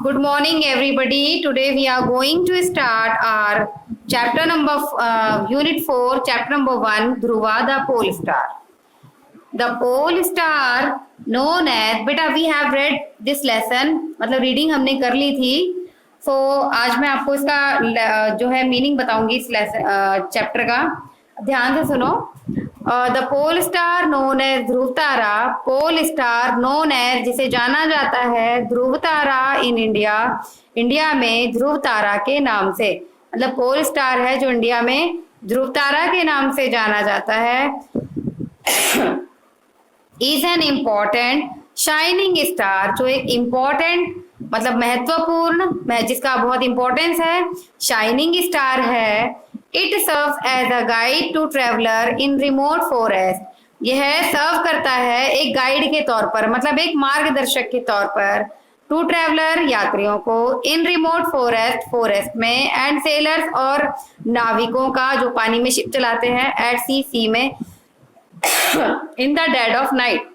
Good morning, everybody. Today we are going to start our chapter number unit 4, chapter number 1, Dhruva, the pole star. The pole star known as, बेटा we have read this lesson, मतलब reading हमने कर ली थी. सो आज मैं आपको इसका जो है मीनिंग बताऊंगी इस लेसन चैप्टर का. ध्यान से सुनो. The pole star known as Dhruv tara, pole star known as जिसे जाना जाता है ध्रुव तारा इन इंडिया, इंडिया में ध्रुव तारा के नाम से. मतलब पोल स्टार है जो इंडिया में ध्रुव तारा के नाम से जाना जाता है. Is an important shining star, जो एक इम्पोर्टेंट मतलब महत्वपूर्ण, जिसका बहुत इंपॉर्टेंस है, शाइनिंग स्टार है. It serves as a guide to traveller in remote forest, यह सर्व करता है एक गाइड के तौर पर, मतलब एक मार्गदर्शक के तौर पर, टू ट्रेवलर यात्रियों को, इन रिमोट फॉरेस्ट फॉरेस्ट में, एंड सेलर्स और नाविकों का जो पानी में शिप चलाते हैं, एट सी में, in the dead of night,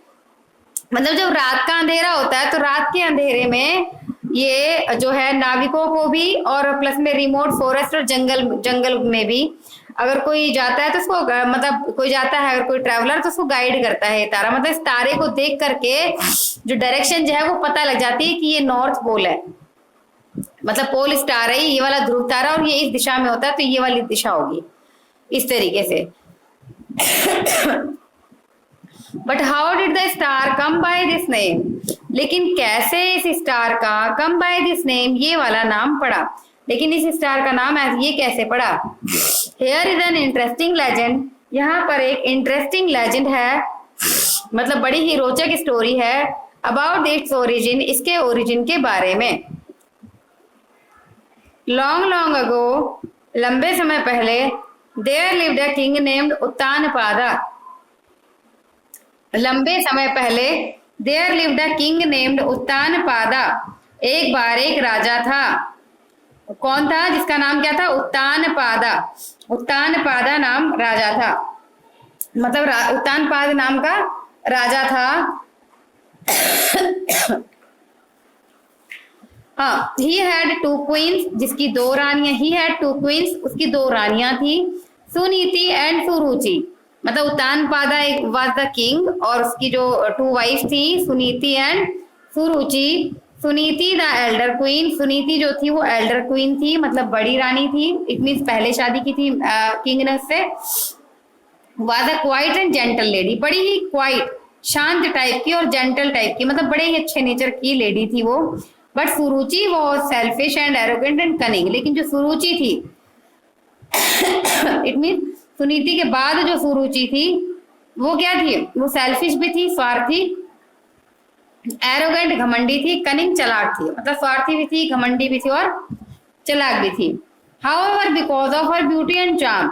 मतलब जब रात का अंधेरा होता है तो रात के अंधेरे में ये जो है नाविकों को भी, और प्लस में रिमोट फॉरेस्ट और जंगल में भी अगर कोई जाता है तो उसको मतलब कोई जाता है अगर कोई ट्रैवलर तो उसको गाइड करता है तारा. मतलब इस तारे को देख करके जो डायरेक्शन जो है वो पता लग जाती है कि ये नॉर्थ पोल है, मतलब पोल स्टार है ये वाला ध्रुव तारा, और ये इस दिशा में होता है तो ये वाली दिशा होगी इस तरीके से. But how did the star come by this name, लेकिन कैसे इस स्टार का कम बाय दिस नेम ये वाला नाम पड़ा, लेकिन इस स्टार का नाम ये कैसे पड़ा. Here is an interesting legend, यहाँ पर एक इंटरेस्टिंग लेजेंड है, मतलब बड़ी ही रोचक स्टोरी है, अबाउट इट्स ओरिजिन, इसके ओरिजिन के बारे में. लॉन्ग लॉन्ग अगो, लंबे समय पहले, there lived a king named Uttanapada, लंबे समय पहले, there lived a king named Uttanapada, एक बार एक राजा था. कौन था जिसका नाम क्या था? उत्तानपादा. उत्तानपादा नाम राजा था, मतलब उत्तानपाद नाम का राजा था. हाँ, ही हैड टू क्वींस, जिसकी दो रानियां, ही हैड टू क्वींस, उसकी दो रानियां थी, सुनीति एंड सुरुचि. मतलब उत्तानपादा एक वाज द किंग और उसकी जो टू वाइफ थी Suniti and Suruchi. Suniti the Elder queen, Suniti जो थी वो एल्डर क्वीन थी, मतलब बड़ी रानी थी, इट मीन्स पहले शादी की थी किंग ने उससे. Was a quiet and gentle lady, बड़ी ही क्वाइट शांत टाइप की और जेंटल टाइप की, मतलब बड़े ही अच्छे नेचर की लेडी थी वो. बट सुरुचि वो selfish and arrogant and cunning, लेकिन जो सुरुचि थी इट मीन्स सुनीति के बाद जो सुरुचि थी वो क्या थी, वो सेल्फिश भी थी, स्वार्थी, एरोगेंट घमंडी थी, कनिंग चालाक थी, मतलब स्वार्थी भी थी, घमंडी भी थी और चालाक भी थी. However because of her beauty and charm,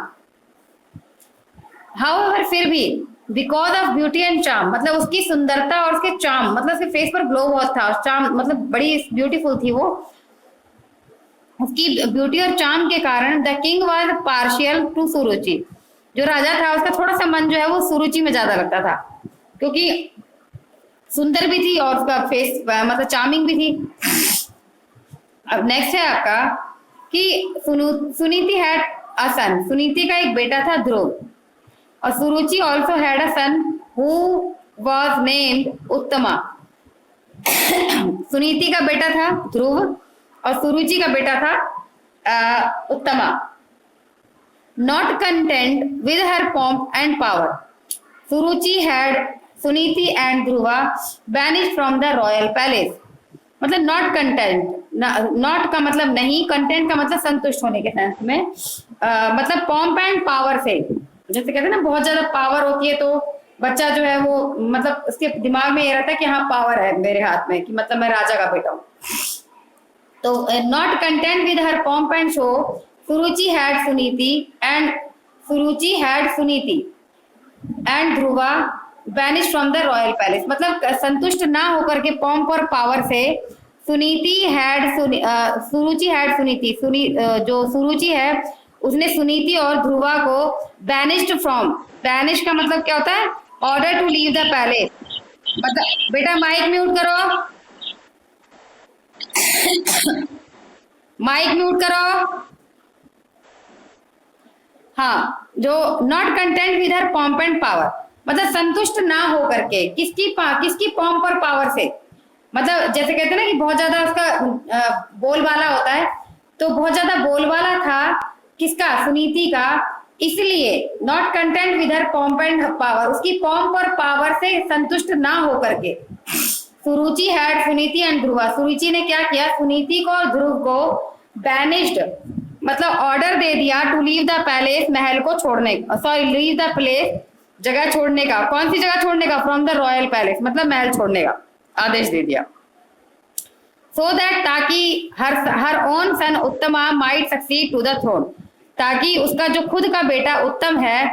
however फिर भी, because of beauty and charm मतलब उसकी सुंदरता और उसके चार्म, मतलब उसके फेस पर ग्लो बहुत था, चार्म मतलब बड़ी ब्यूटीफुल थी वो, उसकी ब्यूटी और चार्म के कारण the king was partial to Suruchi, जो राजा था उसका थोड़ा सा मन जो है वो सुरुचि में ज्यादा लगता था, क्योंकि सुंदर भी थी और उसका फेस मतलब चार्मिंग भी थी. अब नेक्स्ट है आपका कि Suniti had a son, Suniti का एक बेटा था ध्रुव, और Suruchi also had a son who was named Uttama. Suniti का बेटा था ध्रुव और सुरुचि का बेटा था उत्तमा. Not content with her pomp and power, Suruchi had Suniti and Dhruva banished from the royal palace. मतलब not content, not का मतलब नहीं, content का मतलब संतुष्ट होने के सेंस में, मतलब pomp and power से, जैसे कहते हैं ना बहुत ज्यादा पावर होती है तो बच्चा जो है वो मतलब उसके दिमाग में ये रहता है कि हाँ पावर है मेरे हाथ में, कि मतलब मैं राजा का बेटा हूँ. तो not content with her pomp and show, Suruchi had Suniti and Dhruva banished from the royal palace. मतलब संतुष्ट ना होकर के पॉम्प और पावर से सुरुचि हैड सुनीति, जो सुरुचि है उसने सुनीति और ध्रुवा को बैनिश्ड फ्रॉम, बैनिश का मतलब क्या होता है, order to leave the palace. मतलब बेटा माइक म्यूट करो. माइक म्यूट करो। हाँ, जो not content with her pomp and power, मतलब संतुष्ट ना हो करके किसकी पॉम्प और पावर से, मतलब जैसे कहते हैं ना कि बहुत ज्यादा उसका बोलबाला होता है, तो बहुत ज्यादा बोलबाला था किसका, सुनीति का, इसलिए not content with her pomp and power, उसकी पॉम्प और पावर से संतुष्ट ना हो करके सुरुचि हैड सुनीति एंड ध्रुवा, सुरुचि ने क्या किया, सुनीति को और ध्रुव को बैनिश्ड, मतलब ऑर्डर दे दिया टू लीव द पैलेस, महल को छोड़ने, सॉरी लीव द प्लेस, जगह छोड़ने का। कौन सी जगह छोड़ने का, फ्रॉम द रॉयल पैलेस, मतलब महल छोड़ने का आदेश दे दिया। सो दैट, ताकि हर own son Uttama might succeed to the throne, ताकि उसका जो खुद का बेटा उत्तम है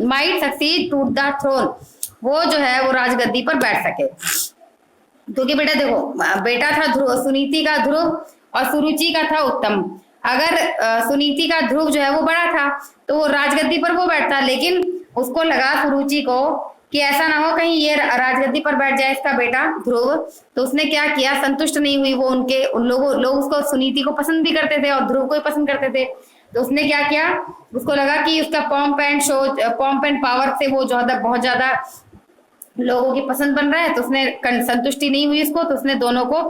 might succeed to the throne, वो जो है वो राजगद्दी पर बैठ सके। क्योंकि बेटा देखो, बेटा था ध्रुव, सुनीति का ध्रुव और सुरुचि का था उत्तम। अगर सुनीति का ध्रुव जो है वो बड़ा था तो वो राजगद्दी पर वो बैठता, लेकिन उसको लगा सुरुचि को कि ऐसा ना हो कहीं ये राजगद्दी पर बैठ जाए इसका बेटा ध्रुव, तो उसने क्या किया, संतुष्ट नहीं हुई वो, लोग उसको, सुनीति को पसंद भी करते थे और ध्रुव को ही पसंद करते थे, तो उसने क्या किया, उसको लगा कि उसका पॉम्प एंड पावर से वो बहुत ज्यादा लोगों की पसंद बन रहा है, तो उसने संतुष्टि नहीं हुई उसको, तो उसने दोनों को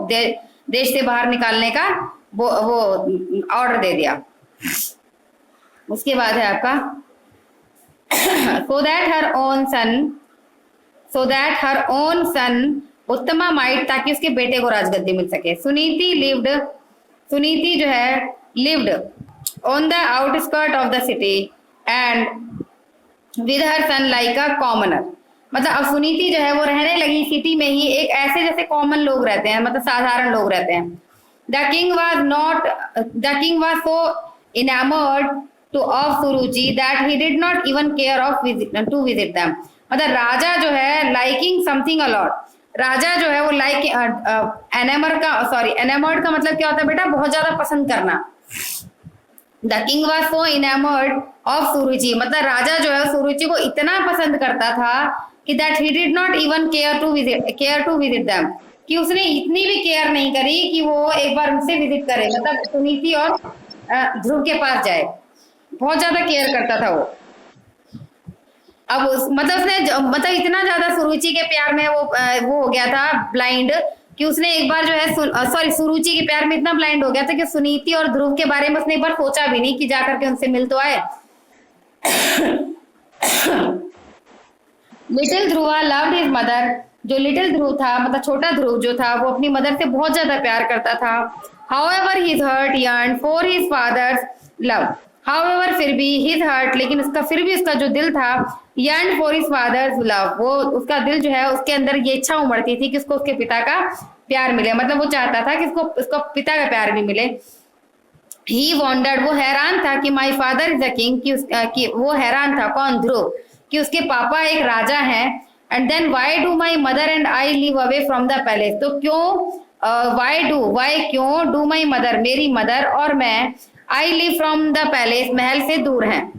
देश से बाहर निकालने का वो ऑर्डर दे दिया। उसके बाद है आपका so that her own son उत्तमा माइट, ताकि उसके बेटे को राजगद्दी मिल सके। सुनीति जो है lived on the outskirts of the city and with her son like a commoner, मतलब अब सुनीति जो है वो रहने लगी सिटी में ही, एक ऐसे जैसे कॉमन लोग रहते हैं, मतलब साधारण लोग रहते हैं। The king was so enamored of Suruchi that he did not even care to visit them, मतलब राजा जो है liking something a lot, राजा जो है वो enamored का मतलब क्या होता है बेटा, बहुत ज्यादा पसंद करना। The king was so enamored of सुरुचि, मतलब राजा जो है सुरुचि को इतना पसंद करता था कि that he did not even care to visit them, कि उसने इतनी भी केयर नहीं करी कि वो एक बार उनसे विजिट करे, मतलब सुनीति और ध्रुव के पास जाए, बहुत ज्यादा केयर करता था वो। अब मतलब इतना ज्यादा सुरुचि के प्यार में वो हो गया था ब्लाइंड, कि उसने एक बार जो है सुरुचि के प्यार में इतना ब्लाइंड हो गया था कि सुनीति और ध्रुव के बारे में उसने एक बार सोचा भी नहीं कि जाकर के उनसे मिल तो आए। Little Dhruva loved his mother, जो लिटिल ध्रुव था, मतलब छोटा ध्रुव जो था, वो अपनी मदर से बहुत ज्यादा प्यार करता था। However his heart yearned for his father's love, however फिर भी हिज हर्ट, लेकिन उसका जो दिल था, yearned for his father's love, वो उसका दिल जो है उसके अंदर ये इच्छा उमड़ती थी कि उसको उसके पिता का प्यार मिले, मतलब वो चाहता था कि उसको पिता का प्यार भी मिले। ही वॉन्डर्ड, वो हैरान था कि my father is a king, कि वो हैरान था, कौन, ध्रुव, कि उसके पापा एक राजा हैं। And then why do my mother and I live away from the palace, तो क्यों डू माई मदर, मेरी मदर और मैं, I live from the palace, महल से दूर हैं।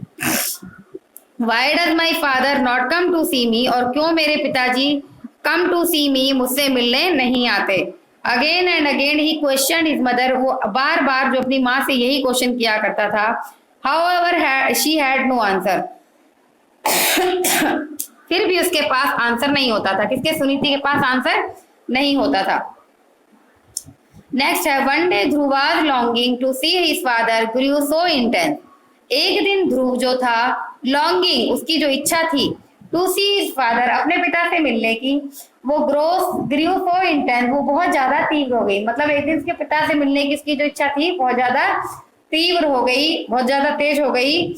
Why does my father not come to see me, और क्यों मेरे पिताजी कम टू सी मी, मुझसे मिलने नहीं आते। Again and again he question his mother, वो बार बार जो अपनी माँ से यही क्वेश्चन किया करता था। However she had no answer, फिर भी उसके पास आंसर नहीं होता था, किसके, सुनीति के पास आंसर नहीं होता था। नेक्स्ट है one day Dhruv was longing to see his father grew so intense, एक दिन ध्रुव जो था लॉन्गिंग, उसकी जो इच्छा थी, टू सी हिज फादर, अपने पिता से मिलने की, वो ग्रू सो इंटेंस, वो बहुत ज्यादा तीव्र हो गई, मतलब एक दिन उसके पिता से मिलने की उसकी जो इच्छा थी बहुत ज्यादा तीव्र हो गई, बहुत ज्यादा तेज हो गई।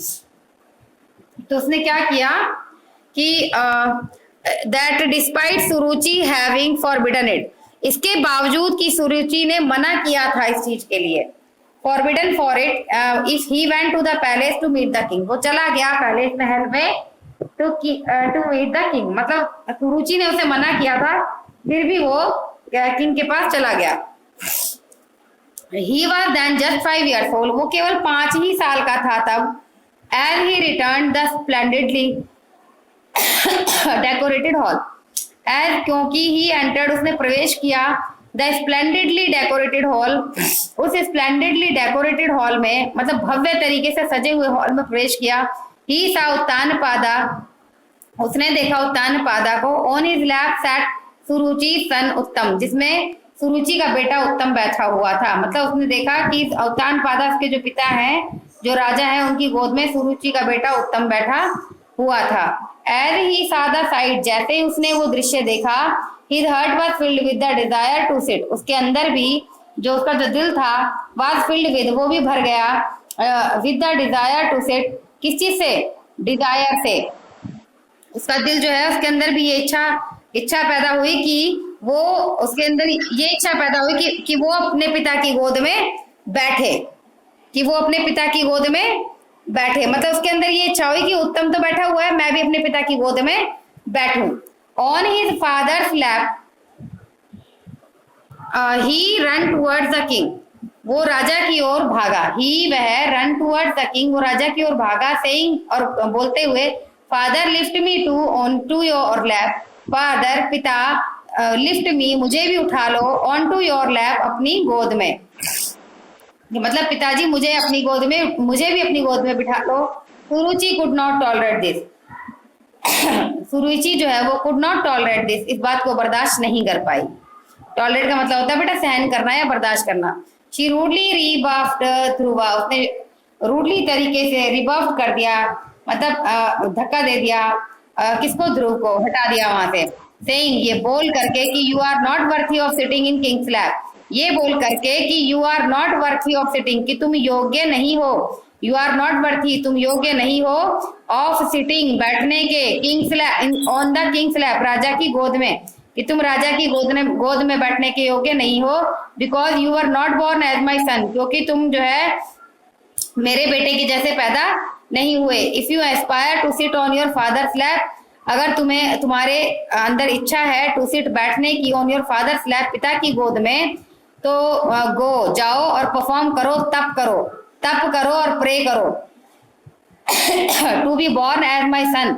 तो उसने क्या किया कि that despite Suruchi having forbidden it, इसके बावजूद कि सुरुचि ने मना किया था इस चीज के लिए, forbidden for it, if he went to the palace to meet the king, वो चला गया पैलेस महल में टू मीट द किंग, मतलब सुरुचि ने उसे मना किया था, फिर भी वो किंग के पास चला गया। He was then just 5 years old, वो केवल 5 ही साल का था तब। As he returned the splendidly decorated hall, as क्योंकि he entered, उसने प्रवेश किया द स्प्लेंडेडली डेकोरेटेड हॉल, उस स्प्लेंडेडली डेकोरेटेड हॉल में मतलब भव्य तरीके से सजे हुए हॉल में प्रवेश किया। ही सा उत्तानपादा, उसने देखा उत्तानपादा को। ऑन हिज लैप सैट सुरुचि सन उत्तम, जिसमें सुरुचि का बेटा उत्तम बैठा हुआ था। मतलब उसने देखा कि उत्तानपादा के जो पिता हैं, जो राजा हैं, उनकी गोद में सुरुचि का बेटा उत्तम बैठा हुआ था। As he saw the sight, जैसे ही उसने वो दृश्य देखा, his heart was filled with the desire to sit, उसके अंदर भी जो उसका जो दिल था was filled with, वो भी भर गया with the desire to sit, किस चीज से? डिजायर से। उसका दिल जो है उसके अंदर भी ये इच्छा पैदा हुई कि वो उसके अंदर ये इच्छा पैदा हुई कि वो अपने पिता की गोद में बैठे, कि वो अपने पिता की गोद में बैठे। मतलब उसके अंदर ये इच्छा हुई कि उत्तम तो बैठा हुआ है, मैं भी अपने पिता की गोद में बैठूं। On his father's lap he run towards the king, वो राजा की ओर भागा। ही वह रन टुवर्ड्स द किंग, वो राजा की ओर भागा। सेइंग, और बोलते हुए, father lift me to on to your lap, father पिता, लिफ्ट मी मुझे भी उठा लो, ऑन टू योर लैप अपनी गोद में। मतलब पिताजी मुझे भी अपनी गोद में बिठा लो। सुरुचि कुड नॉट टॉलरेट दिस, सुरुचि जो है वो कुड नॉट टॉलरेट दिस, इस बात को बर्दाश्त नहीं कर पाई। टॉलरेट का मतलब होता है बेटा सहन करना या बर्दाश्त करना। शी रूडली रिबफ्ड ध्रुवा, उसने रूडली तरीके से रिबफ्ड कर दिया, मतलब धक्का दे दिया किसको? ध्रुव को, हटा दिया वहां से। सेइंग, ये बोल करके कि you are not worthy of sitting in king's lap, ये बोल करके कि you are not worthy of sitting, कि तुम योग्य नहीं हो, यू आर नॉट वर्थी, तुम योग्य नहीं हो, ऑफ सिटिंग बैठने के, king's lap, on the king's lap राजा की गोद में, कि तुम राजा की गोद में बैठने के योग्य नहीं हो। Because you are not born as my son, क्योंकि तुम जो है मेरे बेटे के जैसे पैदा नहीं हुए। If you aspire to sit on your father's lap, अगर तुम्हारे अंदर इच्छा है टू सिट बैठने की, ऑन योर फादर्स लैप पिता की गोद में, तो गो जाओ और परफॉर्म करो, तप करो और प्रे करो। To be born as my son,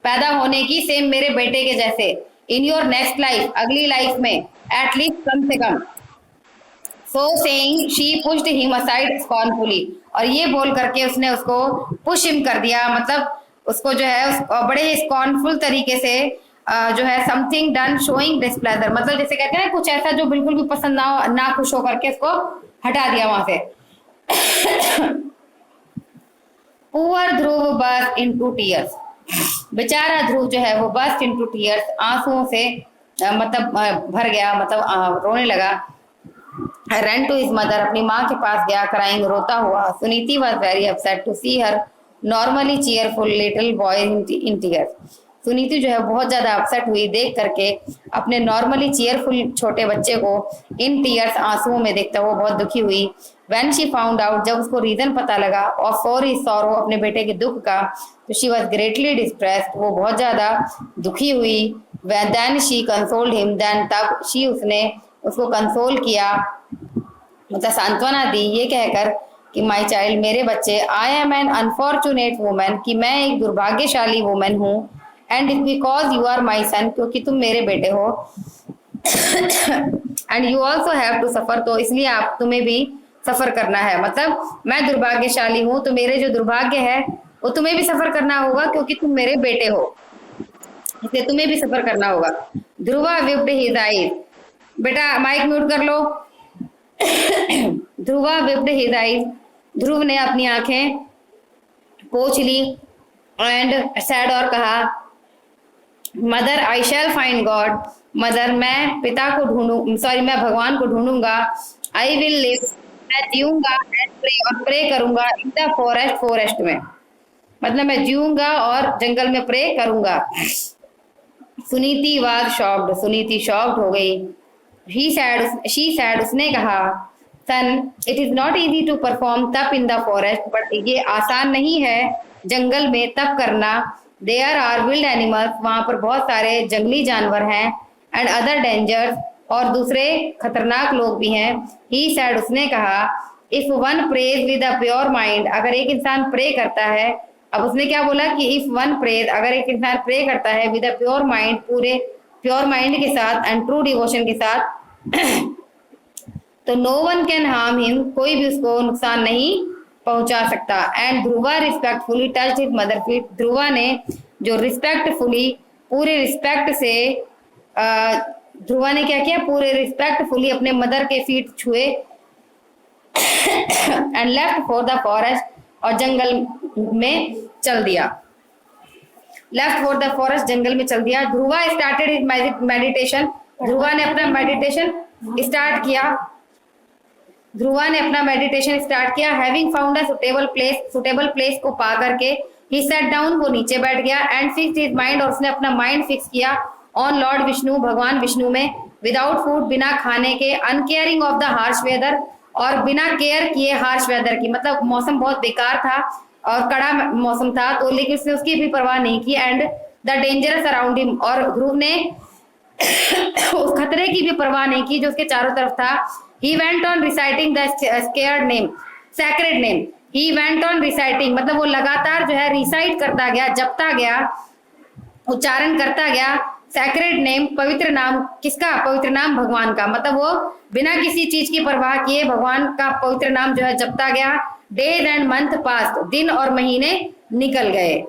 पैदा होने की सेम मेरे बेटे के जैसे। इन योर नेक्स्ट लाइफ, अगली लाइफ में, एटलीस्ट कम से कम। So saying she pushed him aside scornfully, और ये बोल करके उसने उसको पुश हिम कर दिया, मतलब उसको जो है बड़े ही स्कॉर्नफुल तरीके से जो है समथिंग डन शोइंग डिस्प्लेजर, मतलब जैसे कहते हैं कुछ ऐसा जो बिल्कुल भी पसंद ना खुश होकर के उसको हटा दिया वहां से। पुअर ध्रुव बर्स्ट इनटू टीयर्स, बेचारा ध्रुव जो है वो बर्स्ट इनटू टीयर्स, आंसुओं से मतलब भर गया, मतलब रोने लगा। रन टू हिज मदर, अपनी माँ के पास गया, क्राइंग, रोता हुआ। Suniti was very upset to see her normally cheerful little boy in tears, Suniti जो है बहुत ज्यादा अपसेट हुई देख करके अपने नॉर्मली चीयरफुल छोटे बच्चे को इन टीयर्स, आंसुओं में देखता वो बहुत दुखी हुई। व्हेन शी फाउंड आउट, जब उसको रीजन पता लगा, और फॉर हिज सॉरो, अपने बेटे के दुख का, तो शी वाज ग्रेटली डिस्ट्रेस्ड, वो बहुत ज्यादा दुखी हुई। Then she consoled him, then तब शी उसने उसको कंसोल किया, मतलब सांत्वना दी, ये कहकर कि माई चाइल्ड, मेरे बच्चे, I am an unfortunate woman, कि मैं एक दुर्भाग्यशाली वुमन हूँ। And it because you are my son, क्योंकि तुम मेरे बेटे हो। And you also have to suffer, तो इसलिए तुम्हें भी सफर करना है। मतलब मैं दुर्भाग्यशाली हूँ, तो मेरे जो दुर्भाग्य है वो तुम्हें भी सफर करना होगा, क्योंकि तुम मेरे बेटे हो, इसलिए तुम्हें भी सफर करना होगा। ध्रुवा विप्ड हिज आईज, बेटा माइक म्यूट कर लो। ध्रुवा विप्ड हिज आईज, ध्रुव ने अपनी आंखें पोंछ ली। एंड सैड, और कहा, मदर आई शैल फाइंड गॉड, मदर मैं पिता को मैं भगवान को ढूंढूंगा। आई विल लिव, मैं जीऊंगा, एंड प्रे, और प्रे करूंगा, इन द फॉरेस्ट में, मतलब मैं जीऊंगा और जंगल में प्रे करूंगा। Suniti was shocked, Suniti shocked हो गई। शी सैड, उसने कहा, son it is not easy to perform तप इन द फॉरेस्ट, बट ये आसान नहीं है जंगल में तप करना। देयर आर विल्ड एनिमल्स, वहां पर बहुत सारे जंगली जानवर हैं। एंड अदर डेंजर्स, और दूसरे खतरनाक लोग भी हैं। ही सैड, उसने कहा, if one praise with a pure mind, अगर एक इंसान प्रे करता है, अब उसने क्या बोला कि इफ वन प्रेज, अगर एक इंसान प्रे करता है विद अ प्योर माइंड, पूरे प्योर माइंड के साथ, एंड ट्रू डिवोशन के साथ, तो no one can harm him, कोई भी उसको नुकसान नहीं पहुंचा सकता। And Dhruva respectfully touched his mother feet, Dhruva ने जो रिस्पेक्टफुली, पूरे रिस्पेक्ट से, ध्रुवा ने क्या किया, पूरे रिस्पेक्टफुली अपने मदर के फीट छुए। And left for the forest, और जंगल में चल दिया। लेफ्ट फॉर द फॉरेस्ट, जंगल में चल दिया। Dhruva started his meditation, Dhruva ने अपना मेडिटेशन स्टार्ट किया। ध्रुवा ने अपना मेडिटेशन स्टार्ट किया। Having found a suitable place को पा करके ही सेट डाउन, वो नीचे बैठ गया। एंड फिक्स्ड हिज माइंड, और उसने अपना माइंड फिक्स किया ऑन लॉर्ड विष्णु, भगवान विष्णु में। विदाउट फूड, बिना खाने के। Uncaring of the harsh weather, और बिना केयर किए हार्श वेदर की, मतलब मौसम बहुत बेकार था और कड़ा मौसम था, तो लेकिन उसने उसकी भी परवाह नहीं की। And the dangerous around him, और ध्रुव ने उस खतरे की भी परवाह नहीं की जो उसके चारों तरफ था। He went on reciting the sacred name, sacred name. He went on reciting, मतलब वो लगातार जो है रिसाइट करता गया, जपता गया, उच्चारण करता गया। सैक्रेड नेम, पवित्र नाम, किसका? पवित्र नाम भगवान का। मतलब वो बिना किसी चीज की परवाह किए भगवान का पवित्र नाम जो है जपता गया। डेज एंड मंथ पास्ट, दिन और महीने निकल गए।